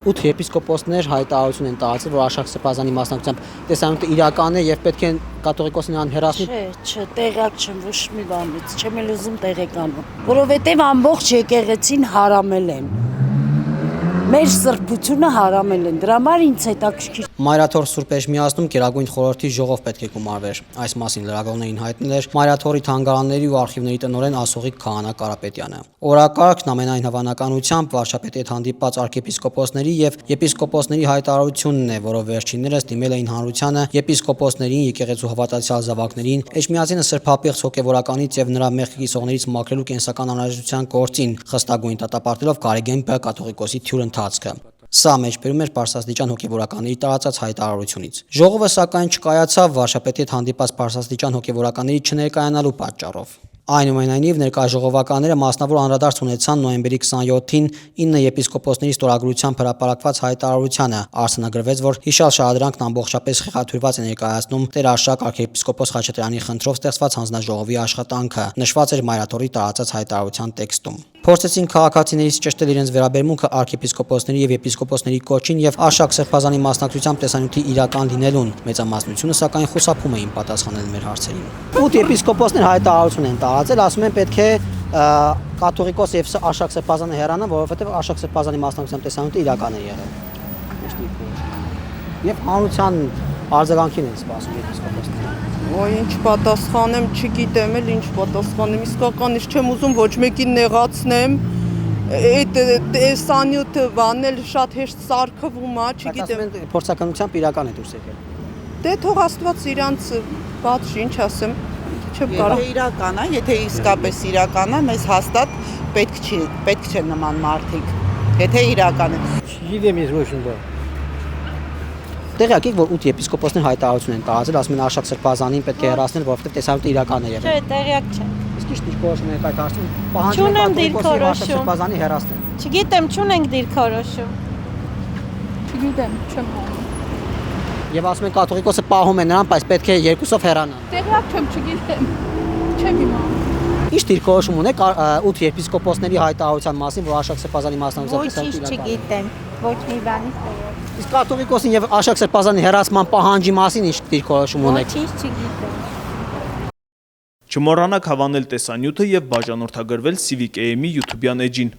8 եպիսկոպոսներ հայտարարություն են տարածել, որ Արշակ Սրբազանի մասնակցությամբ տեսանյութը իրական է եւ պետք է կաթողիկոսին նրան հեռացնի։ Չէ, տեղյակ չեմ ոչ մի բանից, չեմ էլ ուզում տեղեկանում, որովհետեւ ամբողջ եկեղեցին հարամել են։ Մեր սրբությունը հարամել են, դրա համար ինձ հետաքրքիր։ Մայրաթոր Սուրբ Էջմիածնում Գերագույն խորհրդի ժողով պետք է գումարվեր։ Այս մասին լրագրողներին հայտնել էր Մայրաթորի թանգարանների ու արխիվների տնօրեն Ասողիկ Քահանա Կարապետյանը։ Օրակարգն ամենայն հավանականությամբ վարչապետի հետ հանդիպած arczepiskopոսների եւ եպիսկոպոսների հայտարարությունն է, որով վերջիններս դիմել էին հանրությանը եպիսկոպոսներին, եկեղեցու հավատացյալ զավակներին, Էջմիածինը սրբապիղծ հոգևորականից եւ նրա մեղքի կիսողներից մաքրելու կենսական անհրաժեշտության գործին, խստագույն դատապարտելով Գարեգեն Բ կաթողիկոսի թյուր ընթացքը։ Սա մեջբերում էր Պարսաստիճան հոգևորականների տարածած հայտարարությունից։ Ժողովը սակայն չկայացավ վարչապետի հետ հանդիպած Պարսաստիճան հոգևորականների չներկայանալու պատճառով։ Այնուամենայնիվ ներկա ժողովականները մասնավոր անդրադարձ ունեցան նոյեմբերի 27-ին 9 եպիսկոպոսների ստորագրությամբ հրապարակված հայտարարությանը։ Արձանագրվեց, որ հիշյալ շարադրանքն ամբողջապես խեղաթյուրված է ներկայացնում Տեր Արշակ arczepiskopos Խաչատրյանի խնդրով ստեղծված հանձնաժողովի աշխատանքը, նշված էր Մայրաթորի տարածած հայտարարության տեքստում։ Փորձեցին քաղաքացիներից ճշտել իրենց վերաբերմունքը arczepiskopոսների եւ եպիսկոպոսների կոչին եւ Արշակ Սրբազանի մասնակցությամբ տեսանյութի իրական լինելուն։ Մեծամասնությունը սակայն խուսափում էին պատասխանել մեր հարցերին։ 8 եպիսկոպոսներ հայտարարություն են տարածել, ասում են պետք է կաթողիկոս եւ Արշակ Սրբազանը հեռանան, որովհետեւ Արշակ Սրբազանի մասնակցությամբ տեսանյութը իրական է եղել։ Եվ հանրության արձագանքին են սպասում եպիսկոպոսները։ Ոյ ինչ պատասխանեմ, չգիտեմ էլ ինչ պատասխանեմ, իսկական ինչ չեմ ուզում ոչ մեկին նեղացնեմ, այդ տեսանյութը բանել շատ հեշտ սարքվում է, չգիտեմ։ Փորձականությամբ իրական է դուրս եկել։ Դե թող Աստված իրանց պատժի, ինչ ասեմ, չեմ կարող։ Եթե իրական է, եթե իսկապես իրական է, մեզ հաստատ պետք չէ նման մարդիկ, եթե իրական է։ Չգիտեմ ես ոչ մի բան։ Տեղյակ եք, որ 8 եպիսկոպոսներ հայտարարություն են տարածել, ասում են Արշակ Սրբազանին պետք է հեռացնել, որովհետև տեսանյութը իրական է եղել։ Չէ, տեղյակ չեմ։ Իսկ ի՞նչ դիրքորոշում եք այդ հարցում։ Պահանջում եք կաթողիկոսի Արշակ Սրբազանի հեռացնել։ Չգիտեմ, չունենք դիրքորոշում։ Չգիտեմ, չեմ հանում։ Եվ ասում են կաթողիկոսը պահում է նրան, բայց պետք է երկուսով հեռանան։ Տեղյակ չեմ, չգիտեմ։ Չեմ իմանում։ Ինչ դիրքորոշում ունեք 8 եպիսկոպոսների հայտարարության մասին, որ Արշակ Սրբազանի մասնակցությամբ Ոչինչ չգիտեմ, ոչ մի բանից տեղյակ։ Իսկ կաթողիկոսին եւ Արշակ Սրբազանի հեռացման պահանջի մասին ինչ դիրքորոշում ունեք։ Ոչինչ չգիտեմ։ Չմոռանաք հավանել տեսանյութը եւ բաժանորդագրվել Civic AM-ի YouTube-յան էջին։